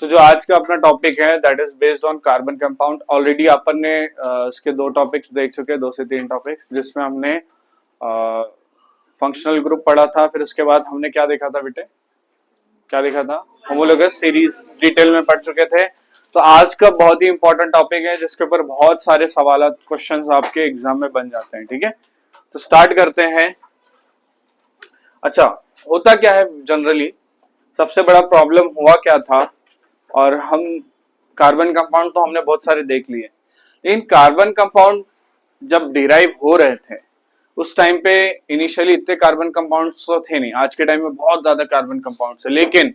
तो जो आज का अपना टॉपिक है that is based on carbon compound. Already अपन ने इसके 2 टॉपिक्स देख चुके हैं, 2 से 3 टॉपिक्स, जिसमें हमने फंक्शनल ग्रुप पढ़ा था। फिर उसके बाद हमने क्या देखा था बेटे, क्या देखा था, होमोलोगस सीरीज डिटेल में पढ़ चुके थे। तो आज का बहुत ही इंपॉर्टेंट टॉपिक है जिसके ऊपर बहुत सारे सवाल क्वेश्चंस आपके एग्जाम में बन जाते हैं। ठीक है, तो स्टार्ट करते हैं। अच्छा, होता क्या है जनरली, सबसे बड़ा प्रॉब्लम हुआ क्या था, और हम कार्बन कंपाउंड तो हमने बहुत सारे देख लिए, लेकिन कार्बन कंपाउंड जब डिराइव हो रहे थे उस टाइम पे इनिशियली इतने कार्बन कंपाउंड्स तो थे नहीं। आज के टाइम में बहुत ज्यादा कार्बन कंपाउंड्स है, लेकिन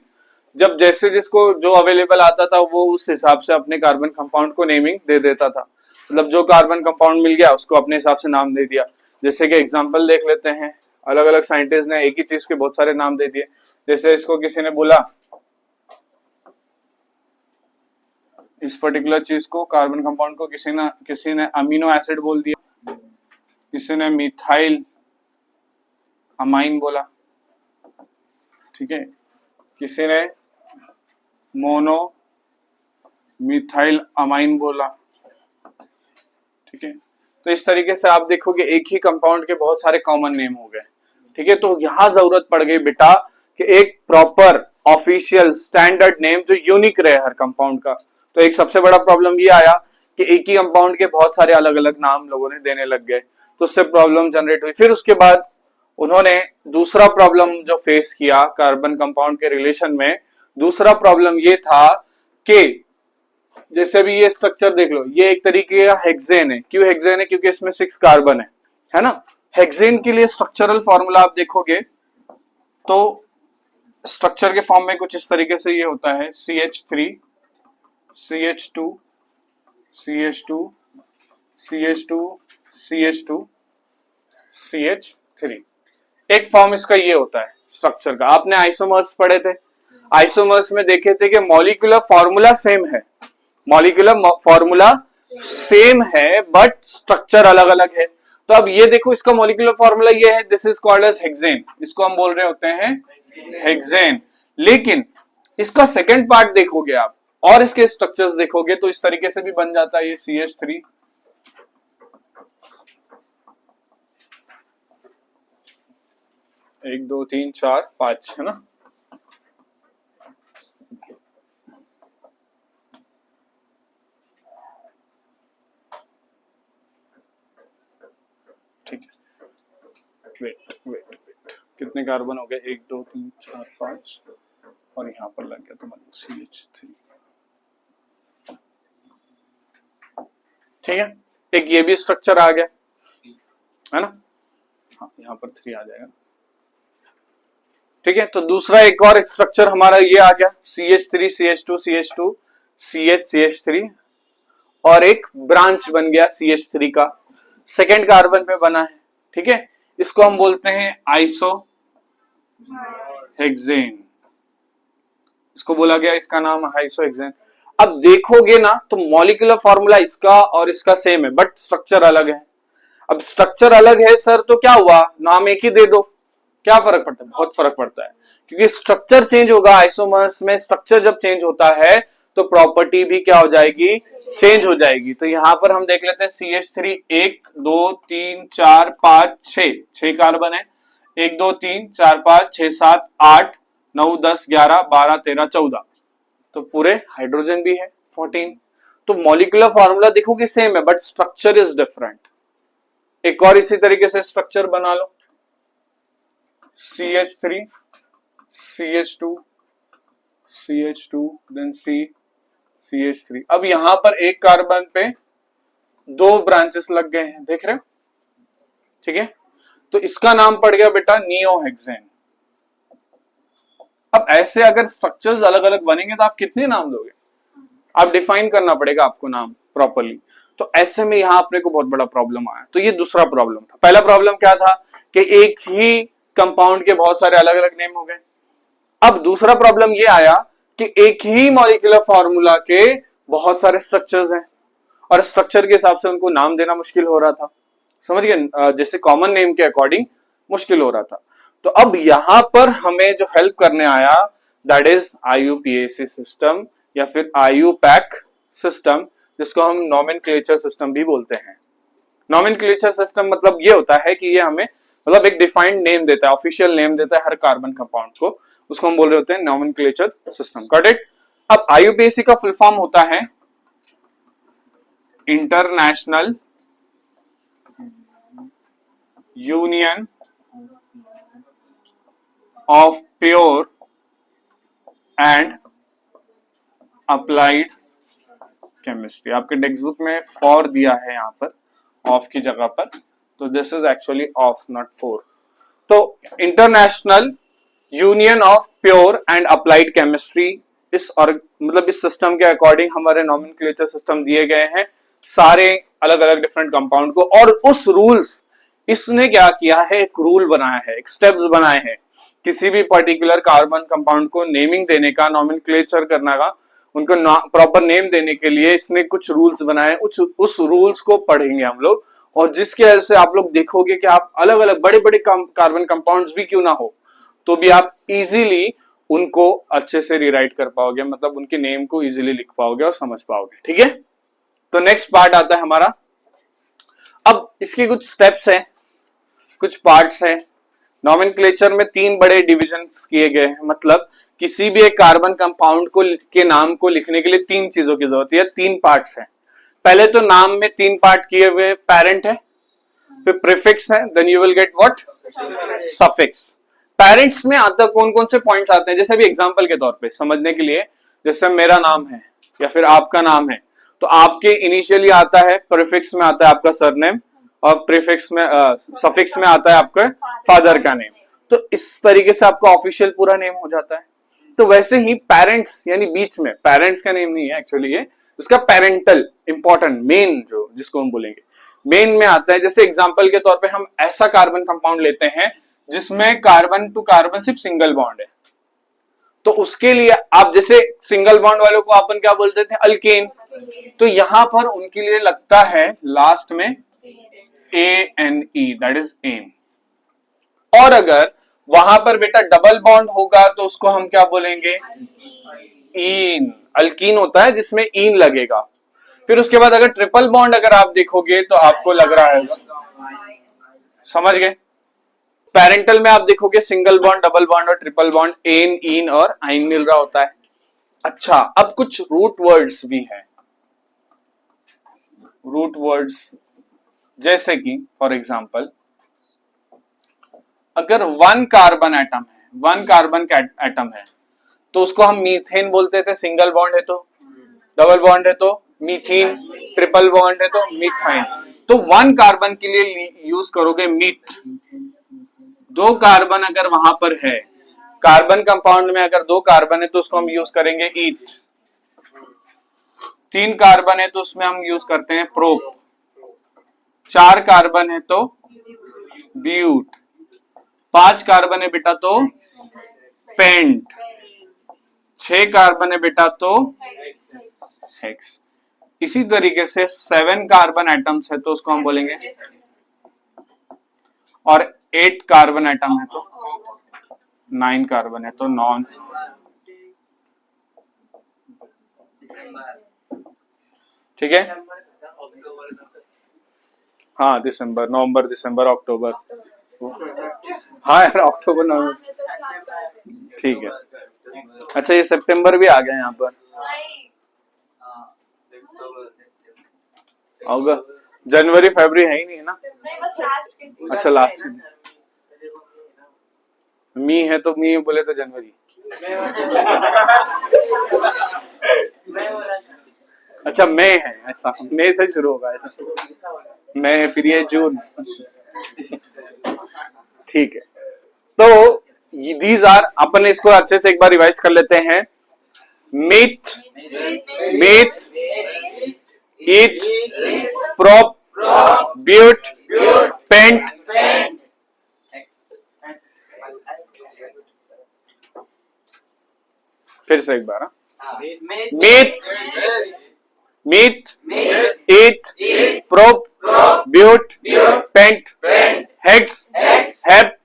जब जैसे जिसको जो अवेलेबल आता था वो उस हिसाब से अपने कार्बन कंपाउंड को नेमिंग दे देता था। मतलब जो कार्बन कंपाउंड मिल गया उसको अपने हिसाब से नाम दे दिया। जैसे कि एग्जांपल देख लेते हैं, अलग अलग साइंटिस्ट ने एक ही चीज के बहुत सारे नाम दे दिए। जैसे इसको किसी ने बोला, इस पर्टिकुलर चीज को, कार्बन कंपाउंड को किसी ने अमीनो एसिड बोल दिया, किसी ने मिथाइल अमाइन बोला, ठीक है, किसी ने मोनो मिथाइल अमाइन बोला, ठीक है। तो इस तरीके से आप देखोगे एक ही कंपाउंड के बहुत सारे कॉमन नेम हो गए। ठीक है, तो यहां जरूरत पड़ गई बेटा कि एक प्रॉपर ऑफिशियल स्टैंडर्ड नेम जो यूनिक रहे हर कंपाउंड का। तो एक सबसे बड़ा प्रॉब्लम ये आया कि एक ही कंपाउंड के बहुत सारे अलग अलग नाम लोगों ने देने लग गए, तो उससे प्रॉब्लम जनरेट हुई। फिर उसके बाद उन्होंने दूसरा प्रॉब्लम जो फेस किया कार्बन कंपाउंड के रिलेशन में, दूसरा प्रॉब्लम ये था कि जैसे भी ये स्ट्रक्चर देख लो, ये एक तरीके का हेक्सेन है। क्यों हेक्सेन है? क्योंकि इसमें 6 कार्बन है ना। हेक्सेन के लिए स्ट्रक्चरल फॉर्मूला आप देखोगे तो स्ट्रक्चर के फॉर्म में कुछ इस तरीके से ये होता है, CH3 CH2 CH2 CH2 CH2 CH3। एक फॉर्म इसका ये होता है स्ट्रक्चर का। आपने आइसोमर्स पढ़े थे, आइसोमर्स में देखे थे कि मॉलिक्यूलर फॉर्मूला सेम है, मॉलिक्यूलर फॉर्मूला सेम है बट स्ट्रक्चर अलग अलग है। तो अब ये देखो, इसका मॉलिक्यूलर फॉर्मूला ये है, this is called as hexane, इसको हम बोल रहे होते हैं हेक्सेन। लेकिन इसका सेकंड पार्ट देखोगे आप और इसके स्ट्रक्चर्स देखोगे तो इस तरीके से भी बन जाता है ये CH3 1 2 3 4 5, है ना। ठीक है, वेट कितने कार्बन हो गए? 1 2 3 4 5 और यहाँ पर लग गया तुम्हारा CH3। ठीक है, एक ये भी स्ट्रक्चर आ गया, है ना। हाँ, यहाँ पर 3 आ जाएगा। ठीक है, तो दूसरा एक और स्ट्रक्चर हमारा ये आ गया, CH3 CH2 CH2 CH CH3, और एक ब्रांच बन गया CH3 का, सेकेंड कार्बन पे बना है। ठीक है, इसको हम बोलते हैं आइसो हेक्सेन, इसको बोला गया, इसका नाम आइसो हेक्सेन। अब देखोगे ना तो मॉलिक्यूलर फॉर्मूला इसका और इसका सेम है बट स्ट्रक्चर अलग है। अब स्ट्रक्चर अलग है सर, तो क्या हुआ, नाम एक ही दे दो, क्या फर्क पड़ता है? बहुत फर्क पड़ता है, क्योंकि स्ट्रक्चर चेंज होगा। आइसोमर्स में स्ट्रक्चर जब चेंज होता है तो प्रॉपर्टी भी क्या हो जाएगी, चेंज हो जाएगी। तो यहां पर हम देख लेते हैं CH3 1 2 3 4 5 6 कार्बन है, 1 2 3 4 5 6 7 8 9 10 11 12 13 14, तो पूरे हाइड्रोजन भी है 14। तो मॉलिक्यूलर फॉर्मूला देखो कि सेम है बट स्ट्रक्चर इज डिफरेंट। एक और इसी तरीके से स्ट्रक्चर बना लो, CH3 CH2 CH2 then CH3। अब यहां पर एक कार्बन पे 2 ब्रांचेस लग गए हैं, देख रहे हो। ठीक है, तो इसका नाम पड़ गया बेटा नियोहेक्सेन। अब ऐसे अगर स्ट्रक्चर्स अलग अलग बनेंगे तो आप कितने नाम दोगे? आप डिफाइन करना पड़ेगा आपको नाम प्रॉपर्ली। तो ऐसे में यहां अपने को बहुत बड़ा प्रॉब्लम आया। तो ये दूसरा प्रॉब्लम था। पहला प्रॉब्लम क्या था कि एक ही कंपाउंड के बहुत सारे अलग अलग नेम हो गए। अब दूसरा प्रॉब्लम ये आया कि एक ही मॉलिक्यूलर फॉर्मूला के बहुत सारे स्ट्रक्चर्स हैं और स्ट्रक्चर के हिसाब से उनको नाम देना मुश्किल हो रहा था, समझ गए, जैसे कॉमन नेम के अकॉर्डिंग मुश्किल हो रहा था। तो अब यहां पर हमें जो हेल्प करने आया दैट इज IUPAC सिस्टम, या फिर IUPAC सिस्टम, जिसको हम नॉमेनक्लेचर सिस्टम भी बोलते हैं। नॉमेनक्लेचर सिस्टम मतलब ये होता है कि ये हमें मतलब एक डिफाइंड नेम देता है, ऑफिशियल नेम देता है हर कार्बन कंपाउंड को, उसको हम बोल रहे होते हैं नॉमेनक्लेचर सिस्टम। Got it? अब IUPAC का फुल फॉर्म होता है international union of pure and applied chemistry. आपके टेक्स्ट बुक में फॉर दिया है यहाँ पर ऑफ की जगह पर, तो this is actually of not for. तो international union of pure and applied chemistry, इस और मतलब इस सिस्टम के अकॉर्डिंग हमारे नॉमेनक्लेचर सिस्टम दिए गए हैं सारे अलग अलग डिफरेंट कंपाउंड को, और उस रूल्स, इसने क्या किया है, एक रूल बनाया है, एक स्टेप्स बनाए हैं किसी भी पर्टिकुलर कार्बन कंपाउंड को नेमिंग देने का, नॉमेनक्लेचर करने का, उनको प्रॉपर नेम देने के लिए इसने कुछ रूल्स बनाए। उस रूल्स को पढ़ेंगे हम लोग, और जिसके वजह से आप लोग देखोगे कि आप अलग अलग बड़े बड़े कार्बन कंपाउंड्स भी क्यों ना हो तो भी आप इजीली उनको अच्छे से रिराइट कर पाओगे, मतलब उनके नेम को इजीली लिख पाओगे और समझ पाओगे। ठीक है, तो नेक्स्ट पार्ट आता है हमारा। अब इसके कुछ स्टेप्स हैं, कुछ पार्ट्स हैं। नॉमेनक्लेचर में 3 बड़े डिविजन्स किए गए हैं, मतलब किसी भी एक कार्बन कंपाउंड को के नाम को लिखने के लिए 3 चीजों की जरूरत है, 3 पार्ट्स हैं। पहले तो नाम में 3 पार्ट किए हुए, पेरेंट है, फिर प्रीफिक्स है, then you will get what, suffix. Parents में आता कौन कौन से पॉइंट्स आते हैं, जैसे अभी एग्जांपल के तौर पे समझने के लिए, जैसे मेरा नाम है या फिर आपका नाम है, तो आपके इनिशियली आता है, प्रीफिक्स में आता है आपका सरनेम, और प्रीफिक्स में सफिक्स में आता है आपका फादर का नेम। तो इस तरीके से आपका ऑफिशियल पूरा नेम हो जाता है। तो वैसे ही पेरेंट्स, यानी बीच में, पेरेंट्स का नेम नहीं है एक्चुअली ये, उसका पेरेंटल इंपॉर्टेंट मेन जो जिसको हम बोलेंगे मेन में आता है। जैसे एग्जांपल के तौर पे हम ऐसा कार्बन कंपाउंड लेते हैं जिसमें कार्बन टू कार्बन सिर्फ सिंगल बॉन्ड है, तो उसके लिए आप जैसे सिंगल बॉन्ड वालों को अपन क्या बोलते थे, अल्केन, तो यहां पर उनके लिए लगता है लास्ट में ANE, दैट इज एन। और अगर वहां पर बेटा डबल बॉन्ड होगा तो उसको हम क्या बोलेंगे, ईन। अल्कीन होता है जिसमें ईन लगेगा। फिर उसके बाद अगर ट्रिपल बॉन्ड अगर आप देखोगे तो आपको लग रहा है, समझ गए, पेरेंटल में आप देखोगे सिंगल बॉन्ड, डबल बॉन्ड और ट्रिपल बॉन्ड, एन, ईन और आइन मिल रहा होता है। अच्छा, अब कुछ रूट वर्ड्स भी हैं, रूट वर्ड्स जैसे कि फॉर एग्जांपल अगर 1 कार्बन एटम है, 1 कार्बन एटम है, तो उसको हम मीथेन बोलते थे, सिंगल बॉन्ड है तो, डबल बॉन्ड है तो मीथीन, ट्रिपल बॉन्ड है तो मीथाइन। तो 1 कार्बन के लिए यूज करोगे मीथ। 2 कार्बन अगर वहां पर है, कार्बन कंपाउंड में अगर 2 कार्बन है तो उसको हम यूज करेंगे ईथ। 3 कार्बन है तो उसमें हम यूज करते हैं प्रोप। 4 कार्बन है तो ब्यूट। 5 कार्बन है बेटा तो पेंट। 6 कार्बन है बेटा तो हेक्स। इसी तरीके से 7 कार्बन एटम्स है तो उसको हम बोलेंगे, और 8 कार्बन एटम है तो 9 कार्बन है तो नॉन। ठीक है, हाँ दिसंबर, नवंबर, दिसंबर, अक्टूबर, हाँ यार अक्टूबर नवंबर, ठीक है। अच्छा, ये सितंबर भी आ गया यहाँ पर, अगस्त, जनवरी, फरवरी है ही नहीं है ना, अच्छा लास्ट मी है तो मी बोले तो जनवरी। अच्छा मई है, ऐसा मई से शुरू होगा, ऐसा मई है, फिर ये जून। ठीक है, तो दीज आर, अपन इसको अच्छे से एक बार रिवाइज कर लेते हैं। Meth, meth, eth, prop, but, pent, फिर से एक बार, meth, meth, eth, prop, but, pent, hex, hep,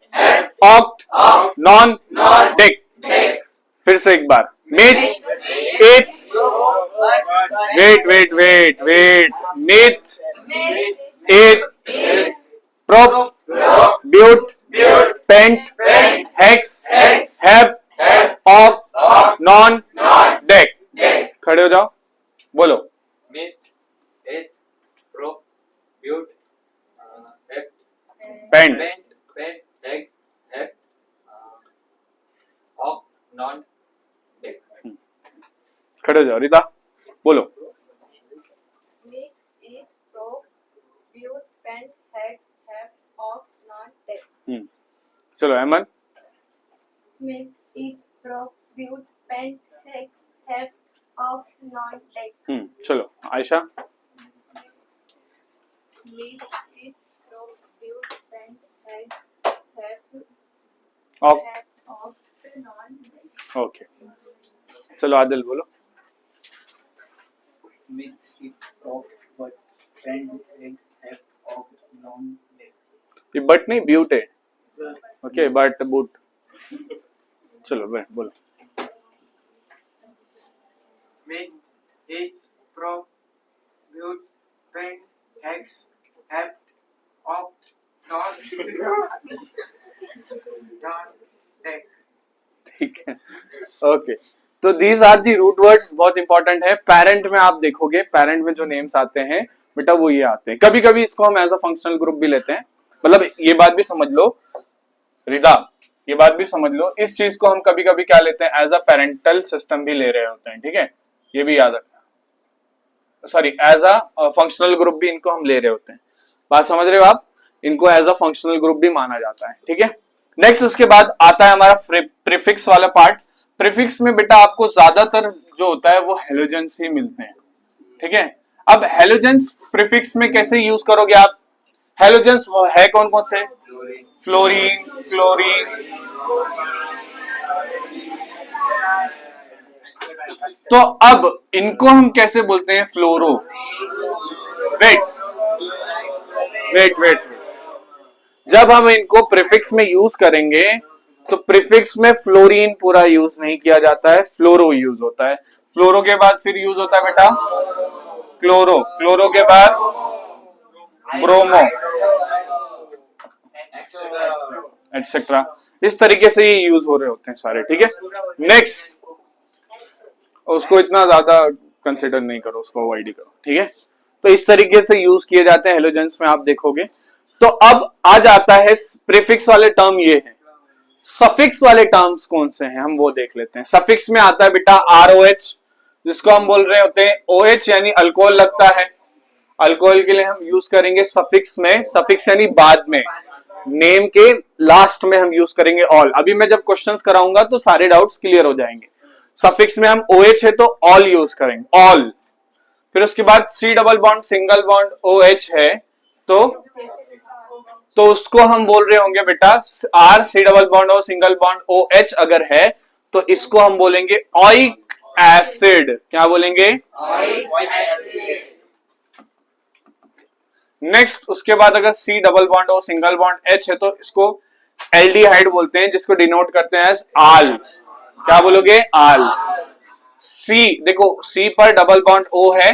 oct, non, dec. फिर से एक बार, Myth, it, wait. Myth, it, prop, but, pent, hex, have, of, non, deck. खड़े हो जाओ, बोलो. myth, it, prop, but, heft, Pent. hex, heft, of, non, deck. खड़े हो जाओ. रीता बोलो. Mix, eat, probe, build, pent, hex, heft, off, non, deck. चलो Ahmad. Mix, eat, probe, build, pent, hex, heft, off, non, deck. चलो Ayesha. Mix, eat, probe, build, pent, hex, heft, of. off, non, deck. Okay. चलो आदिल बोलो. Myth, it, prop, but, pent, hex, heft, of, non, deck. ये but नहीं ब्यूट है. Okay but boot. चलो बोलो. Myth, it, prop, but, pent, hex, heft, of, non, deck. ठीक है. Okay. तो these are the root words. बहुत इंपॉर्टेंट है. पेरेंट में आप देखोगे, पेरेंट में जो नेम्स आते हैं बेटा वो ये आते हैं. कभी कभी इसको हम एज अ फंक्शनल ग्रुप भी लेते हैं. मतलब ये बात भी समझ लो रिदा, ये बात भी समझ लो, इस चीज को हम कभी कभी क्या लेते हैं, एज अ पेरेंटल सिस्टम भी ले रहे होते हैं. ठीक है, ये भी याद रखना. Sorry, as a functional group भी इनको हम ले रहे होते हैं. बात समझ रहे हो आप? इनको एज अ फंक्शनल ग्रुप भी माना जाता है. ठीक है. नेक्स्ट उसके बाद आता है हमारा प्रीफिक्स वाला पार्ट. प्रीफिक्स में बेटा आपको ज्यादातर जो होता है वो हेलोजेंस ही मिलते हैं. ठीक है. अब हेलोजेंस प्रीफिक्स में कैसे यूज करोगे आप? हेलोजेंस है कौन कौन से? फ्लोरीन, क्लोरीन, तो अब इनको हम कैसे बोलते हैं? फ्लोरो. वेट. जब हम इनको प्रीफिक्स में यूज करेंगे तो प्रीफिक्स में फ्लोरीन पूरा यूज नहीं किया जाता है, फ्लोरो यूज होता है. फ्लोरो के बाद फिर यूज होता है बेटा क्लोरो. क्लोरो के बाद ब्रोमो, एटसेट्रा. इस तरीके से ये यूज हो रहे होते हैं सारे. ठीक है. नेक्स्ट, उसको इतना ज्यादा कंसिडर नहीं करो, उसको अवॉइड ही करो. ठीक है. तो इस तरीके से यूज किए जाते हैं हेलोजेंस में, आप देखोगे. तो अब आ जाता है प्रीफिक्स वाले टर्म ये है. सफिक्स वाले टर्म्स कौन से हैं हम वो देख लेते हैं. सफिक्स में आता है बेटा ROH, जिसको हम बोल रहे होते हैं OH यानी अल्कोहल लगता है. अल्कोहल के लिए हम यूज करेंगे सफिक्स में. सफिक्स यानी बाद में, नेम के लास्ट में हम यूज करेंगे ऑल. अभी मैं जब क्वेश्चंस कराऊंगा तो सारे डाउट्स क्लियर हो जाएंगे. सफिक्स में हम OH है तो ऑल यूज करेंगे, ऑल. फिर उसके बाद C double bond single bond OH है तो उसको हम बोल रहे होंगे बेटा R C double bond O single bond OH अगर है तो इसको हम बोलेंगे ऑइक एसिड. क्या बोलेंगे? नेक्स्ट उसके बाद अगर C double bond O single bond H है तो इसको एल्डिहाइड बोलते हैं, जिसको डिनोट करते हैं एज आल. क्या बोलोगे? आल. C देखो, C पर डबल बॉन्ड O है,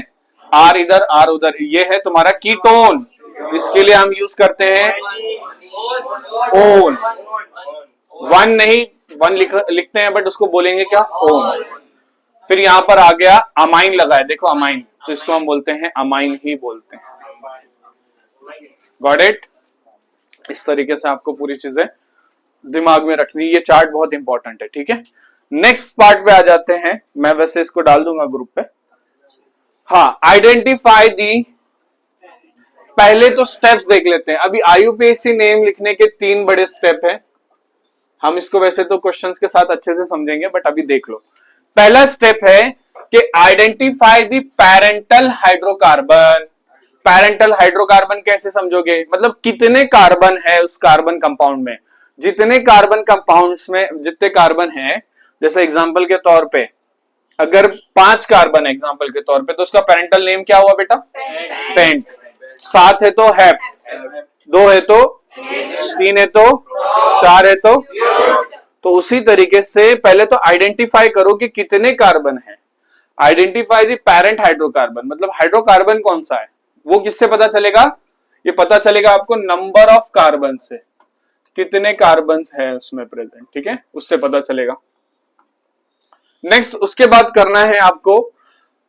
R इधर R उधर, ये है तुम्हारा कीटोन. इसके लिए हम यूज करते हैं ओन. वन नहीं, वन लिखते हैं बट उसको बोलेंगे क्या? ओन. फिर यहां पर आ गया अमाइन लगा है, देखो अमाइन, तो इसको हम बोलते हैं अमाइन ही बोलते हैं. Got it? इस तरीके से आपको पूरी चीजें दिमाग में रखनी. ये चार्ट बहुत इंपॉर्टेंट है. ठीक है. नेक्स्ट पार्ट पे आ जाते हैं. मैं वैसे इसको डाल दूंगा ग्रुप पे. हाँ, आइडेंटिफाई दी. पहले तो स्टेप्स देख लेते हैं. अभी IUPAC नेम लिखने के 3 बड़े स्टेप हैं. हम इसको वैसे तो क्वेश्चंस के साथ अच्छे से समझेंगे बट अभी देख लो. पहला स्टेप है कि identify the parental hydrocarbon. Parental hydrocarbon कैसे समझोगे? मतलब कितने कार्बन है उस कार्बन कंपाउंड में. जितने कार्बन कंपाउंड्स में जितने कार्बन है, जैसे एग्जांपल के तौर पे अगर 5 कार्बन है एग्जांपल के तौर पे, तो उसका पेरेंटल नेम क्या हुआ बेटा? पेंट. 7 है तो हेप्ट, 2 है तो 3 है तो 4 है तो तो उसी तरीके से पहले तो आइडेंटिफाई करो कि कितने कार्बन है। आइडेंटिफाई द पेरेंट हाइड्रोकार्बन, मतलब हाइड्रोकार्बन कौन सा है वो किससे पता चलेगा, ये पता चलेगा आपको नंबर ऑफ कार्बन से, कितने कार्बन है उसमें प्रेजेंट, ठीक है, उससे पता चलेगा। नेक्स्ट उसके बाद करना है आपको,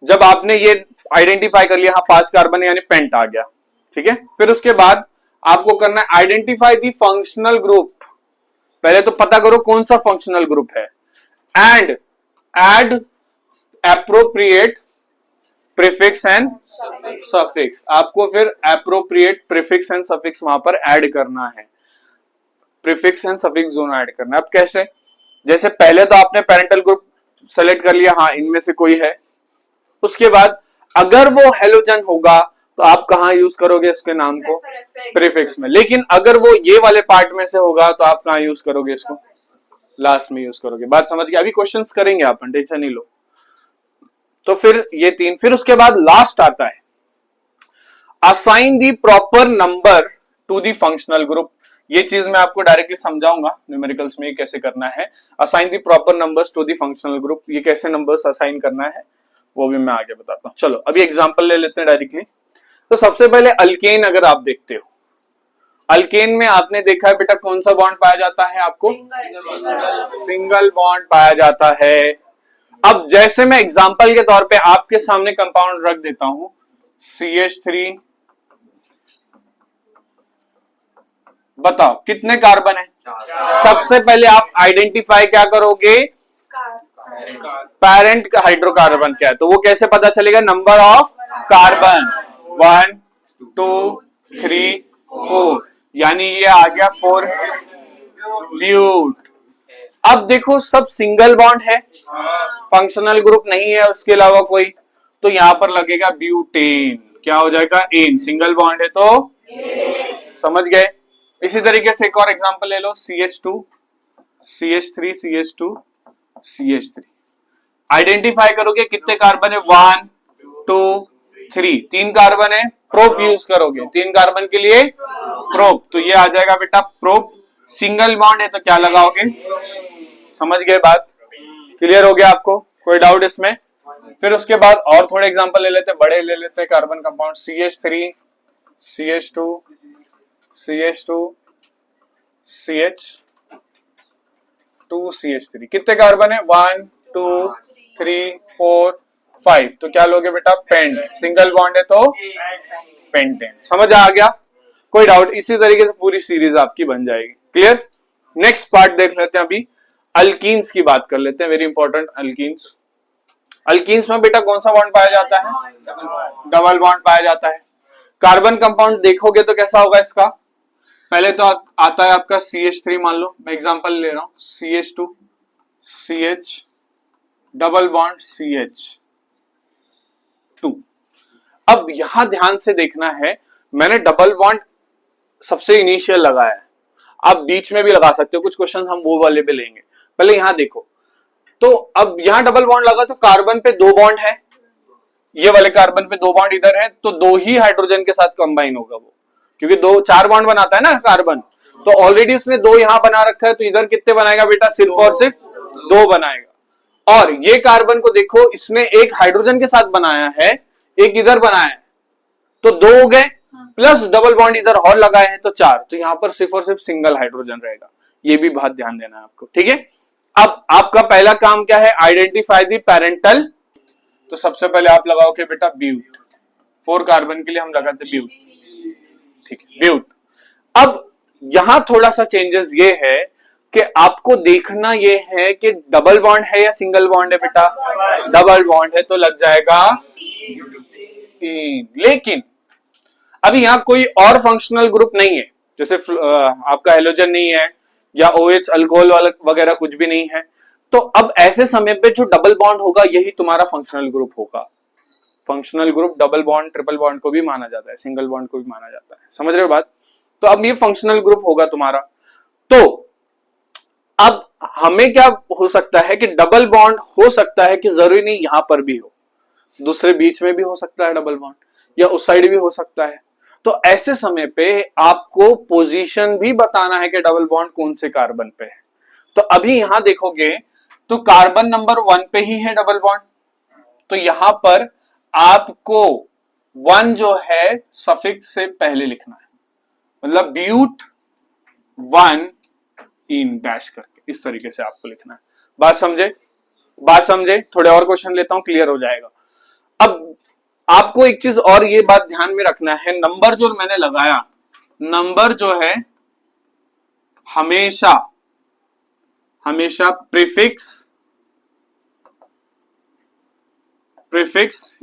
जब आपने ये आइडेंटिफाई कर लिया, हाँ 5 कार्बन यानी पेंट आ गया, ठीक है, फिर उसके बाद आपको करना है आइडेंटिफाई दी फंक्शनल ग्रुप। पहले तो पता करो कौन सा फंक्शनल ग्रुप है, and add appropriate prefix and suffix. आपको फिर एप्रोप्रिएट प्रीफिक्स एंड सफिक्स वहां पर ऐड करना है, प्रीफिक्स एंड सफिक्स दोनों ऐड करना है। अब कैसे, जैसे पहले तो आपने पेरेंटल ग्रुप सेलेक्ट कर लिया, हाँ इनमें से कोई है, उसके बाद अगर वो हेलोजन होगा तो आप कहां यूज करोगे इसके नाम को, प्रीफिक्स में, लेकिन अगर वो ये वाले पार्ट में से होगा तो आप कहां यूज करोगे इसको, लास्ट में यूज करोगे। बात समझ गए, अभी क्वेश्चंस करेंगे अपन, टेंशन नहीं लो। तो फिर ये 3, फिर उसके बाद लास्ट आता है assign the proper number to the functional group. ये चीज मैं आपको डायरेक्टली समझाऊंगा न्यूमेरिकल्स में कैसे करना है, assign the proper numbers to the functional group, ये कैसे नंबर्स असाइन करना है वो भी मैं आगे बताता हूं। चलो अभी एग्जांपल ले लेते हैं डायरेक्टली। तो सबसे पहले अल्केन अगर आप देखते हो, अल्केन में आपने देखा है बेटा कौन सा बॉन्ड पाया जाता है, आपको सिंगल बॉन्ड पाया जाता है। अब जैसे मैं एग्जांपल के तौर पे आपके सामने कंपाउंड रख देता हूं CH3, बताओ कितने कार्बन है। सबसे पहले आप आइडेंटिफाई क्या करोगे, पेरेंट हाइड्रोकार्बन क्या है, तो वो कैसे पता चलेगा, नंबर ऑफ कार्बन 1 2 3 4, यानी ये आ गया 4 ब्यूट। अब देखो सब सिंगल बॉन्ड है, फंक्शनल ग्रुप नहीं है उसके अलावा कोई, तो यहां पर लगेगा ब्यूटेन, क्या हो जाएगा, एन, सिंगल बॉन्ड है तो समझ गए। इसी तरीके से एक और एग्जांपल ले लो, CH2 CH3 CH2 CH3, identify करोगे कितने कार्बन है, 1 2 3, 3 कार्बन है, प्रोप यूज करोगे 3 कार्बन के लिए प्रोप, तो ये आ जाएगा बेटा प्रोप। सिंगल बॉन्ड है तो क्या लगाओगे, समझ गए बात, क्लियर हो गया आपको, कोई डाउट इसमें। फिर उसके बाद और थोड़े एग्जांपल ले लेते हैं, बड़े ले लेते हैं carbon compound, CH3 CH2 CH2 CH2 CH3, कितने कार्बन है, 1 2 3 4 5, तो क्या लोगे बेटा, पेंट, सिंगल बॉन्ड है तो पेंटेन, समझ आ गया, कोई डाउट। इसी तरीके से पूरी सीरीज आपकी बन जाएगी, क्लियर। नेक्स्ट पार्ट देख लेते हैं, अभी अल्कीन्स की बात कर लेते हैं, वेरी इंपॉर्टेंट अल्कीन्स। अल्कीन्स में बेटा कौन सा बॉन्ड पाया जाता है, डबल बॉन्ड पाया जाता है। कार्बन कंपाउंड देखोगे तो कैसा होगा इसका, पहले तो आता है आपका CH3, मान लो मैं एग्जांपल ले रहा हूं, CH2 CH double bond CH2। अब यहां ध्यान से देखना है, मैंने डबल बॉन्ड सबसे इनिशियल लगाया है, आप बीच में भी लगा सकते हो, कुछ क्वेश्चन हम वो वाले पे लेंगे, पहले यहां देखो। तो अब यहां डबल बॉन्ड लगा तो कार्बन पे 2 बॉन्ड है, ये वाले कार्बन पे 2 बॉन्ड इधर है, तो 2 ही हाइड्रोजन के साथ कंबाइन होगा वो, क्योंकि 4 बॉन्ड बनाता है ना कार्बन, तो ऑलरेडी उसने 2 यहां बना रखा है, तो इधर कितने बनाएगा बेटा, सिर्फ और सिर्फ 2 बनाएगा। और ये कार्बन को देखो, इसने एक हाइड्रोजन के साथ बनाया है, एक इधर बनाया है, तो 2 हो गए, प्लस डबल बॉन्ड इधर और लगाए हैं तो 4, तो यहां पर सिर्फ और सिर्फ सिंगल हाइड्रोजन रहेगा, ये भी बात ध्यान देना है आपको, ठीक है। अब आपका पहला काम क्या है, आइडेंटिफाई दी पेरेंटल, तो सबसे पहले आप लगाओगे बेटा ब्यूट, 4 कार्बन के लिए हम लगाते ब्यूट, ठीक है, ब्यूट। अब यहां थोड़ा सा चेंजेस ये है कि आपको देखना ये है कि डबल बॉन्ड है या सिंगल बॉन्ड है बेटा, डबल बॉन्ड है तो लग जाएगा, लेकिन अभी यहां कोई और फंक्शनल ग्रुप नहीं है, जैसे आपका हेलोजन नहीं है या OH अल्कोहल वगैरह कुछ भी नहीं है, तो अब ऐसे समय पे जो डबल बॉन्ड होगा यही तुम्हारा फंक्शनल ग्रुप होगा। Functional group double bond triple bond को भी माना जाता है, सिंगल बॉन्ड को भी माना जाता है, समझ रहे हो बात। तो अब ये फंक्शनल ग्रुप होगा तुम्हारा। तो अब हमें क्या हो सकता है कि डबल बॉन्ड हो सकता है कि जरूरी नहीं यहां पर भी हो, दूसरे बीच में भी हो सकता है डबल बॉन्ड, या उस साइड भी हो सकता है। तो ऐसे समय पे आपको पोजीशन भी बताना है कि डबल बॉन्ड कौन से कार्बन पे है। तो अभी यहां देखोगे तो कार्बन नंबर 1 पे ही है डबल बॉन्ड, तो यहां पर आपको 1 जो है सफिक्स से पहले लिखना है, मतलब ब्यूट 1 इन डैश करके इस तरीके से आपको लिखना है। बात समझे? बात समझे? थोड़े और क्वेश्चन लेता हूं, क्लियर हो जाएगा। अब आपको एक चीज और ये बात ध्यान में रखना है, नंबर जो मैंने लगाया, नंबर जो है हमेशा हमेशा प्रीफिक्स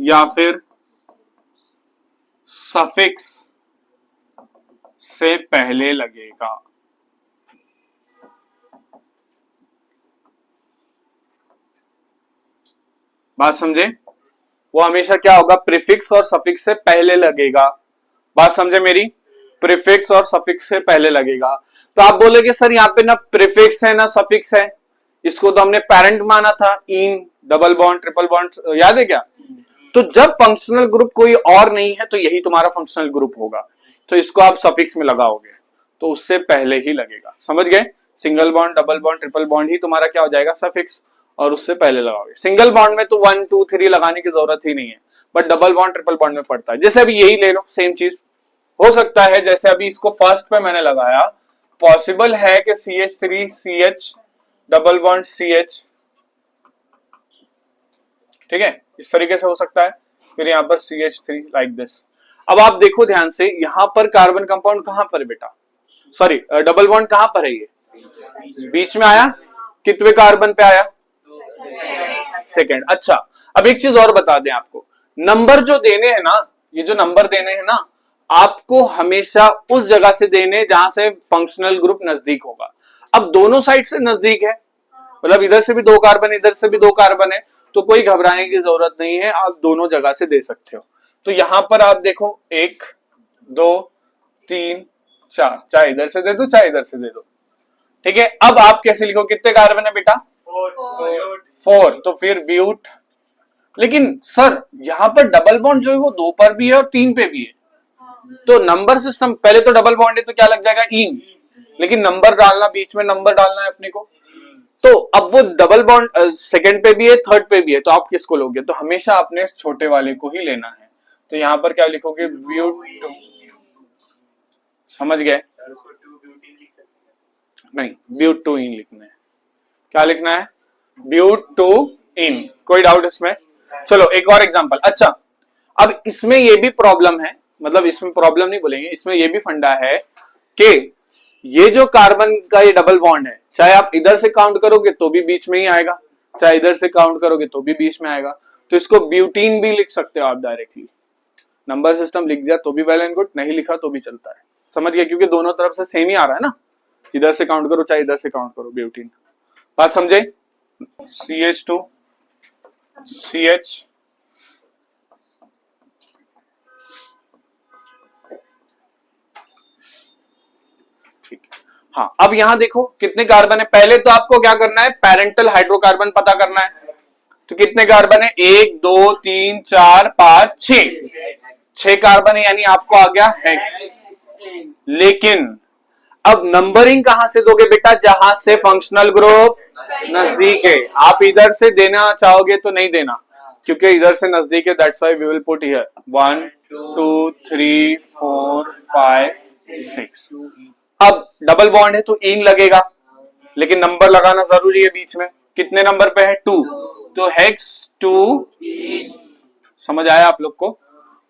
या फिर सफिक्स से पहले लगेगा। बात समझे? वो हमेशा क्या होगा, प्रीफिक्स और सफिक्स से पहले लगेगा। बात समझे मेरी? प्रीफिक्स और सफिक्स से पहले लगेगा। तो आप बोलोगे सर यहाँ पे ना प्रीफिक्स है ना सफिक्स है, इसको तो हमने पेरेंट माना था, in double bond triple bond, याद है क्या? तो जब फंक्शनल ग्रुप कोई और नहीं है तो यही तुम्हारा फंक्शनल ग्रुप होगा, तो इसको आप सफिक्स में लगाओगे तो उससे पहले ही लगेगा। समझ गए? Single bond, double bond, triple bond ही तुम्हारा क्या हो जाएगा, सफिक्स, और उससे पहले लगाओगे। सिंगल बॉन्ड में तो 1 2 3 लगाने की जरूरत ही नहीं है, but double bond triple bond में पड़ता है। जैसे अभी यही ले लो, सेम चीज हो सकता है, जैसे अभी इसको फर्स्ट पे मैंने लगाया, पॉसिबल है कि CH3 CH double bond CH, ठीक है, इस तरीके से हो सकता है। फिर यहाँ पर CH3 लाइक दिस। अब आप देखो ध्यान से, यहां पर कार्बन कंपाउंड कहां पर है बेटा, सॉरी डबल बॉन्ड कहां पर है, ये बीच में आया, कितने कार्बन पे आया, सेकंड। अच्छा, अब एक चीज और बता दें आपको, नंबर जो देने हैं ना, ये जो नंबर देने हैं ना, आपको हमेशा उस जगह से देने जहां से फंक्शनल ग्रुप नजदीक होगा। अब दोनों साइड से नजदीक है, मतलब इधर से भी 2 कार्बन, इधर से भी 2 कार्बन है, तो कोई घबराने की जरूरत नहीं है, आप दोनों जगह से दे सकते हो। तो यहां पर आप देखो 1 2 3 4, चाहे इधर से दे दो चाहे इधर से दे दो, ठीक है। अब आप कैसे लिखो, कितने कार्बन है बेटा, 4, तो फिर ब्यूट। लेकिन सर यहां पर डबल बॉन्ड जो है वो 2 पर भी है और 3 पे भी है, तो नंबर सिस्टम, पहले तो डबल बॉन्ड है तो क्या लग जाएगा, इन, लेकिन नंबर डालना, बीच में नंबर डालना है अपने को, तो अब वो डबल बॉन्ड सेकंड पे भी है, थर्ड पे भी है, तो आप किसको लोगे, तो हमेशा अपने छोटे वाले को ही लेना है। तो यहां पर क्या लिखोगे, ब्यूट, समझ गए? नहीं, ब्यूट टू इन लिखना है। क्या लिखना है, ब्यूट टू इन। कोई डाउट इसमें? चलो एक और एग्जांपल। अच्छा, अब इसमें ये भी प्रॉब्लम है, मतलब इसमें प्रॉब्लम नहीं बोलेंगे, इसमें ये भी फंडा है कि ये जो कार्बन का ये डबल बॉन्ड है, चाहे आप इधर से काउंट करोगे तो भी बीच में ही आएगा, चाहे इधर से काउंट करोगे तो भी बीच में आएगा, तो इसको ब्यूटीन भी लिख सकते हो आप डायरेक्टली। नंबर सिस्टम लिख दिया तो भी वेल एंड गुड, नहीं लिखा तो भी चलता है। समझ गया? क्योंकि दोनों तरफ से सेम ही आ रहा है ना, इधर से काउंट करो चाहे इधर से काउंट करो, ब्यूटीन। बात समझे? CH2 CH, ठीक। हाँ, अब यहां देखो कितने कार्बन है, पहले तो आपको क्या करना है, पेरेंटल हाइड्रोकार्बन पता करना है। तो कितने कार्बन है, 1 2 3 4 5 6 कार्बन है, यानी आपको आ गया हेक्स। लेकिन अब नंबरिंग कहां से दोगे बेटा, जहां से फंक्शनल ग्रुप नजदीक है। आप इधर से देना चाहोगे तो नहीं देना, क्योंकि इधर से नजदीक है, that's why we will put here 1 2 3 4 5 6। अब डबल बॉन्ड है तो इन लगेगा, लेकिन नंबर लगाना जरूरी है बीच में। कितने नंबर पे है, 2, तो हेक्स 2। समझ आया आप लोग को?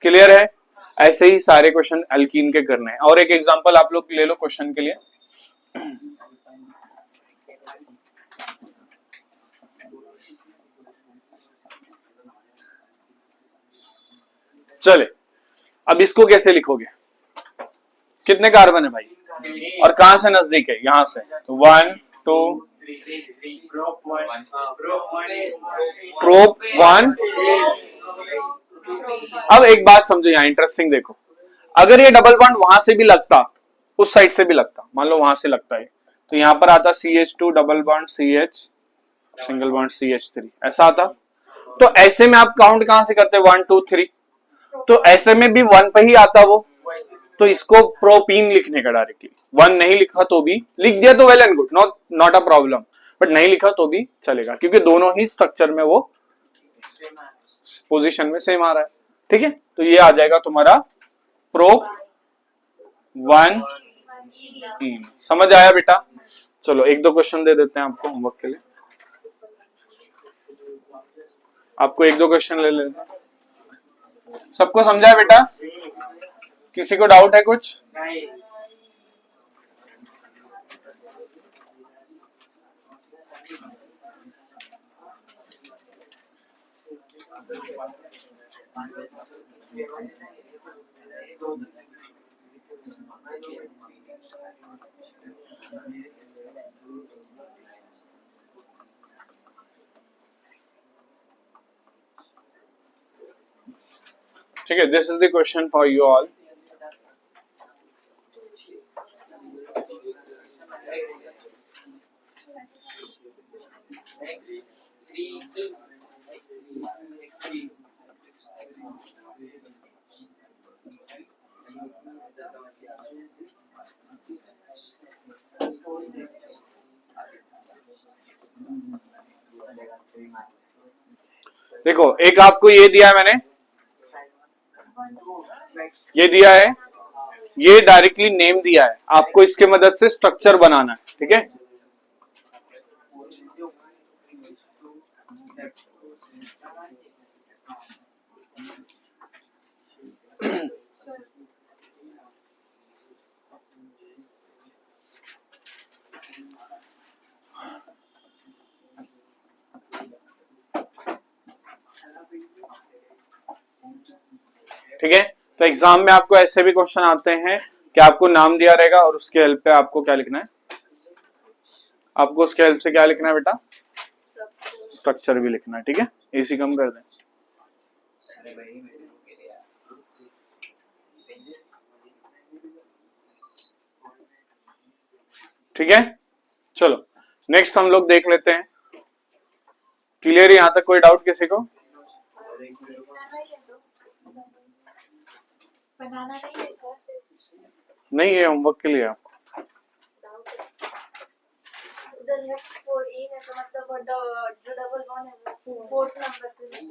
क्लियर है? ऐसे ही सारे क्वेश्चन अल्कीन के करने हैं। और एक एग्जांपल आप लोग ले लो क्वेश्चन के लिए। चले, अब इसको कैसे लिखोगे, कितने कार्बन है भाई, और कहां से नजदीक है, यहां से, तो 1 2 प्रोप 1। अब एक बात समझो यहाँ, इंटरेस्टिंग देखो, अगर ये डबल बॉन्ड वहां से भी लगता, उस साइड से भी लगता, मान लो वहां से लगता है, तो यहां पर आता CH2 double bond CH single bond CH3, ऐसा आता। तो ऐसे में आप काउंट कहां से करते, 1 2 3, तो ऐसे में भी 1 पे ही आता वो, तो इसको प्रोपीन लिखने का डायरेक्टली। 1 नहीं लिखा तो भी लिख दिया तो well and good, not a problem. But नहीं लिखा तो भी चलेगा क्योंकि दोनों ही स्ट्रक्चर में वो पोजीशन में सेम आ रहा है। ठीक है, तो ये आ जाएगा तुम्हारा प्रोप 1 इन। समझ आया बेटा? चलो एक दो क्वेश्चन दे देते हैं आपको होमवर्क के लिए। आपको एक दो क्वेश्चन ले लेते हैं। सबको समझा है बेटा? किसी को डाउट है कुछ? नहीं। ठीक है, this is the question for you all. देखो, एक आपको ये दिया है मैंने, ये दिया है, ये डायरेक्टली नेम दिया है, आपको इसके मदद से स्ट्रक्चर बनाना है। ठीक है, ठीक है। तो एग्जाम में आपको ऐसे भी क्वेश्चन आते हैं कि आपको नाम दिया रहेगा और उसके हेल्प पे आपको क्या लिखना है, आपको उसके हेल्प से क्या लिखना है बेटा, स्ट्रक्चर भी लिखना है। ठीक है, एसी कम कर दें। ठीक है, चलो नेक्स्ट हम लोग देख लेते हैं। क्लियर है? यहां तक कोई डाउट किसी को? बनाना नहीं है सर। नहीं, ये होमवर्क के लिए आपको। उधर लेफ्ट 4 ए है तो मतलब वो जो डबल बॉन्ड है वो फोर्थ नंबर पे है।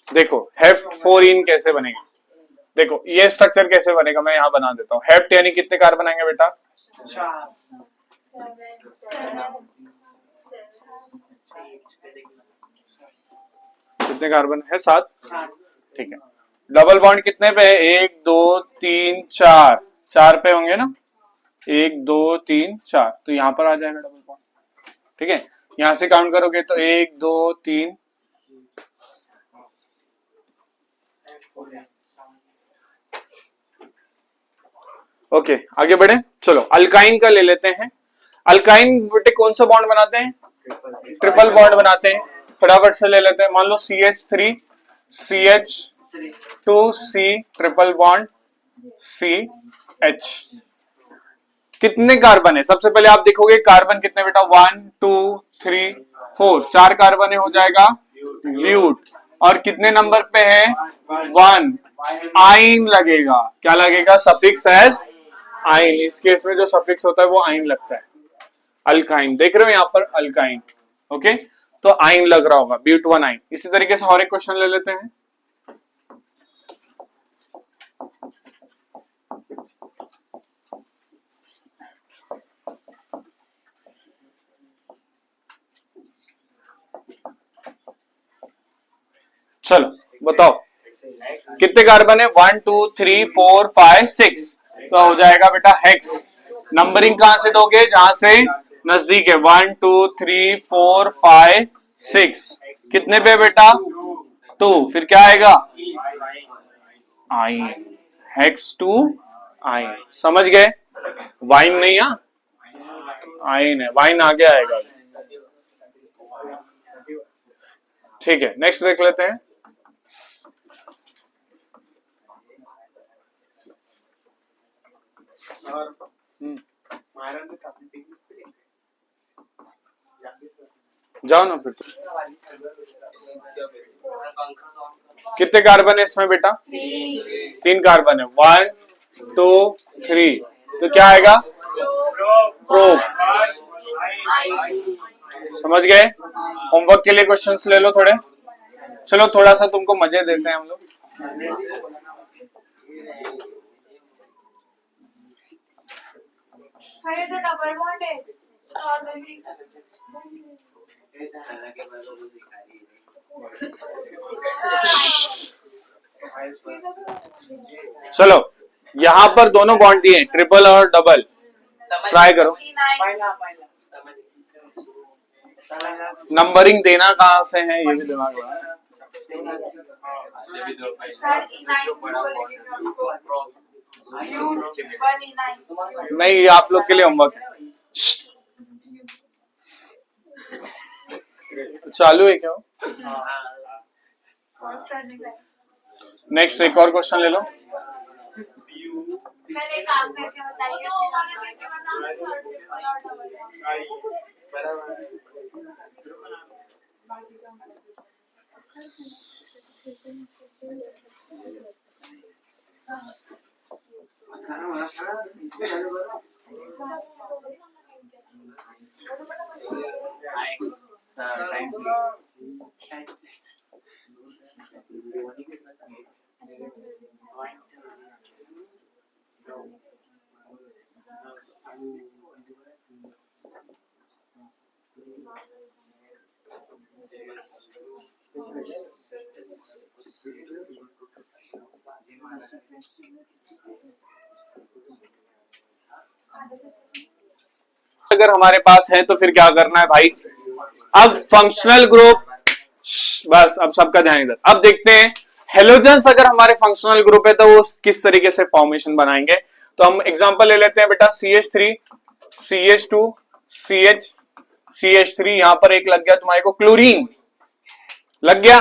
देखो हेफ्ट 4 इन कैसे बनेगा, देखो ये स्ट्रक्चर कैसे बनेगा, मैं यहाँ बना देता हूँ। हेफ्ट यानी कितने कार्बन आएंगे बेटा? 7 कितने कार्बन है? 7। ठीक है, डबल बॉन्ड कितने पे है? 1 2 3 4, 4 पे होंगे ना, 1 2 3 4, तो यहाँ पर आ जाएगा डबल बॉन्ड। ठीक है, यहाँ से काउंट करोगे तो 1 2 3। ओके, आगे बढ़े। चलो अल्काइन का ले लेते हैं। अल्काइन बेटे कौन सा बॉन्ड बनाते हैं? ट्रिपल बॉन्ड बनाते हैं। फटाफट से ले लेते हैं। मान लो CH3 CH2C triple bond CH। कितने कार्बन है? सबसे पहले आप देखोगे कार्बन कितने बेटा, 1 2 3 4, 4 कार्बन है, हो जाएगा ल्यूट। और कितने नंबर पे है? 1। आइन लगेगा। क्या लगेगा? सफिक्स एस आइन। इस केस में जो सफिक्स होता है वो आइन लगता है। अल्काइन देख रहे हो यहाँ पर, अल्काइन। ओके, तो आइन लग रहा होगा, ब्यूट 1 आइन। इसी तरीके से और एक क्वेश्चन ले लेते हैं। चलो बताओ कितने कार्बन है? 1 2 3 4 5 6, तो हो जाएगा बेटा हेक्स। नंबरिंग कहां से दोगे? जहां से नजदीक है। 1 2 3 4 5 6, कितने पे बेटा? 2, फिर क्या आएगा? आइन, हेक्स 2 आइन। समझ गए? वाइन नहीं, हाँ आइन है, वाइन आगे आएगा। ठीक है, नेक्स्ट देख लेते हैं। जाओ ना फिर। कितने कार्बन है इसमें बेटा? 3 कार्बन है। 1 2 3, तो क्या आएगा? प्रोब। समझ गए? होमवर्क के लिए क्वेश्चंस ले लो थोड़े। चलो थोड़ा सा तुमको मजे देते हैं हम लोग। सर ये तो डबल बॉन्ड है नॉर्मली। चलो यहाँ पर दोनों बॉन्ड दिए, ट्रिपल और डबल। ट्राई करो। नंबरिंग देना कहाँ से है ये भी दिमाग लगाओ। सर E9 बोलेंगे उसको। U1 E9। नहीं, ये आप लोग के लिए होमवर्क है। चालू है क्या? पॉज करने का है। नेक्स्ट एक और क्वेश्चन ले लो। सर एक आप करके बताइए। तो वाला करके बताना सर ट्रिपल और डबल। अगर हमारे पास है तो फिर क्या करना है भाई? अब फंक्शनल ग्रुप, बस अब सबका ध्यान इधर। अब देखते हैं हेलोजेंस अगर हमारे फंक्शनल ग्रुप है तो वो किस तरीके से फॉर्मेशन बनाएंगे। तो हम एग्जांपल ले लेते हैं बेटा। CH3 CH2 CH CH3, यहां पर एक लग गया तुम्हारे को क्लोरीन, लग गया।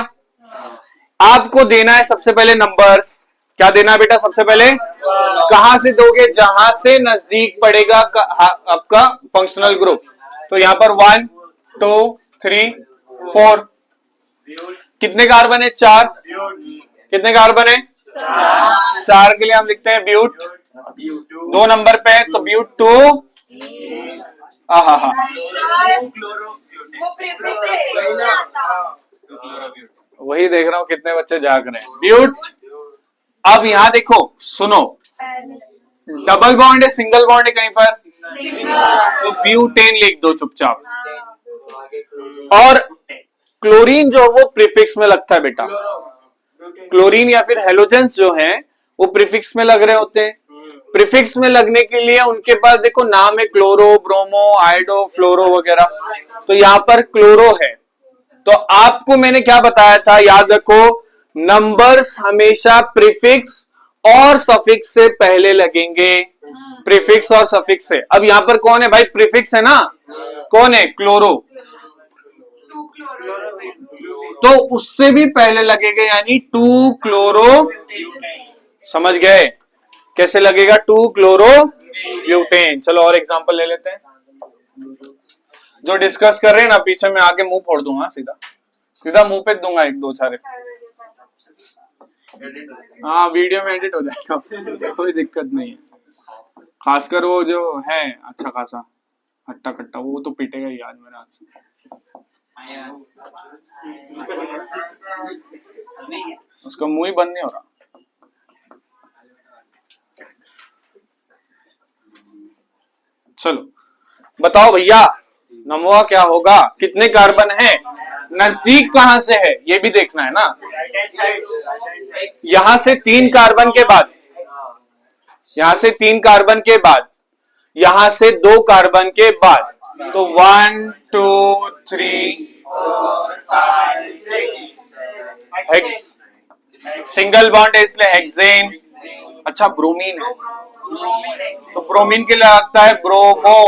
आपको देना है सबसे पहले नंबर्स। क्या देना है बेटा? सबसे पहले कहां से दोगे? जहां से नजदीक पड़ेगा आपका फंक्शनल ग्रुप। तो यहां पर 1 2 3 4, कितने कार्बन है? 4। कितने कार्बन है? 4 के लिए हम लिखते हैं ब्यूट। 2 नंबर पे है तो ब्यूट 2। हाँ, वो प्रीफिक्स नहीं आता। वही देख रहा हूं कितने बच्चे जाग रहे हैं। ब्यूट। अब यहां देखो, सुनो, डबल बॉन्ड है सिंगल बॉन्ड है कहीं पर? तो ब्यूटेन लिख दो चुपचाप। और क्लोरीन जो वो प्रीफिक्स में लगता है बेटा। क्लोरीन या फिर हेलोजेंस जो है वो प्रीफिक्स में लग रहे होते हैं। प्रीफिक्स में लगने के लिए उनके पास देखो नाम है, क्लोरो, ब्रोमो, आयोडो, फ्लोरो वगैरह। तो यहां पर क्लोरो है। तो आपको मैंने क्या बताया था, याद रखो, नंबर्स हमेशा प्रीफिक्स और सफिक्स से पहले लगेंगे। प्रीफिक्स और सफिक्स से। अब यहां पर कौन है भाई? प्रीफिक्स है ना। कौन है? क्लोरो। तो उससे भी पहले लगेगा, यानी 2 क्लोरो। समझ गए कैसे लगेगा? 2 क्लोरो ब्यूटेन। चलो और एग्जांपल ले लेते हैं। जो डिस्कस कर रहे हैं ना, पीछे में आके मुंह फोड़ दूंगा, सीधा सीधा मुंह पे दूंगा 1 2 छारे। हाँ, वीडियो में एडिट हो जाएगा, कोई दिक्कत नहीं है। खासकर वो जो है अच्छा खासा हट्टा कट्टा, वो तो पीटेगा ही आज मेरे हाथ से। उसका मुंह ही बंद नहीं हो रहा। चलो बताओ भैया, नमवा क्या होगा? कितने कार्बन है? नजदीक कहां से है ये भी देखना है ना। यहां से 3 कार्बन के बाद, यहां से 3 कार्बन के बाद, यहां से 2 कार्बन के बाद, तो 1 2 3 4 5 6 सिंगल बॉन्ड है इसलिए हेक्सेन। अच्छा, ब्रोमीन है तो ब्रोमीन के लिए लगता है ब्रोमो।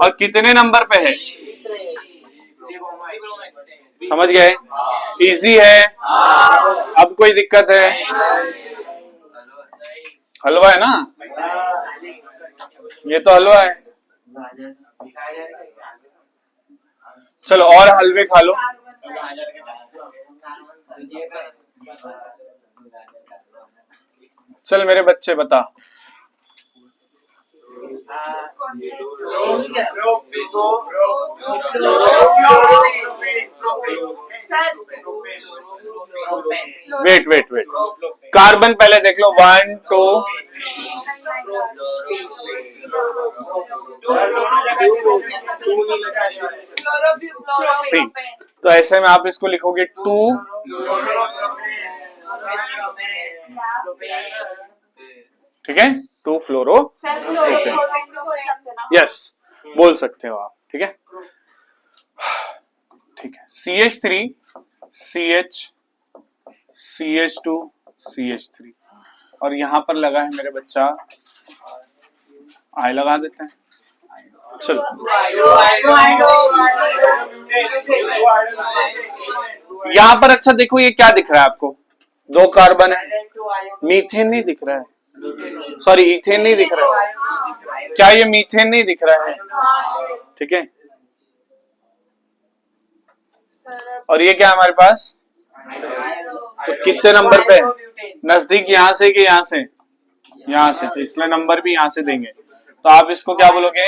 और कितने नंबर पे है? समझ गए? इजी है। अब कोई दिक्कत है? हलवा है ना, ये तो हलवा है। चलो और हलवे खा लो। चल मेरे बच्चे बता। वेट वेट वेट, कार्बन पहले देख लो, 1 2 3। तो ऐसे में आप इसको लिखोगे 2 ठीक है, 2 फ्लोरो। यस बोल सकते हो आप, ठीक है ठीक है। CH3 CH CH2 CH3 और यहां पर लगा है मेरे बच्चा आई, लगा देते हैं। चलो यहां पर अच्छा देखो, ये क्या दिख रहा है आपको? 2 कार्बन है, मीथेन नहीं दिख रहा है, सॉरी इथेन नहीं दिख रहा है। क्या ये मीथेन नहीं दिख रहा है? ठीक है, और ये क्या है हमारे पास? तो कितने नंबर पे? नजदीक यहां से कि यहां से? यहां से, तो इसलिए नंबर भी यहां से देंगे। तो आप इसको क्या बोलोगे?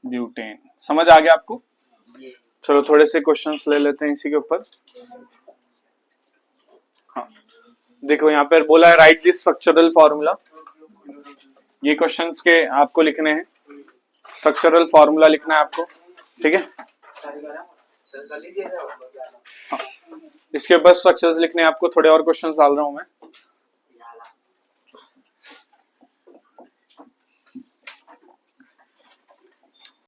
ब्यूटेन। समझ आ गया आपको? चलो थोड़े से क्वेश्चंस ले लेते हैं इसी के ऊपर। हाँ देखो यहाँ पर बोला है राइट दिस स्ट्रक्चरल फॉर्मूला। ये क्वेश्चंस के आपको लिखने हैं, स्ट्रक्चरल फॉर्मूला लिखना है आपको, ठीक है। हाँ। इसके ऊपर स्ट्रक्चर्स लिखने हैं आपको, थोड़े और क्वेश्चंस डाल रहा हूं मैं।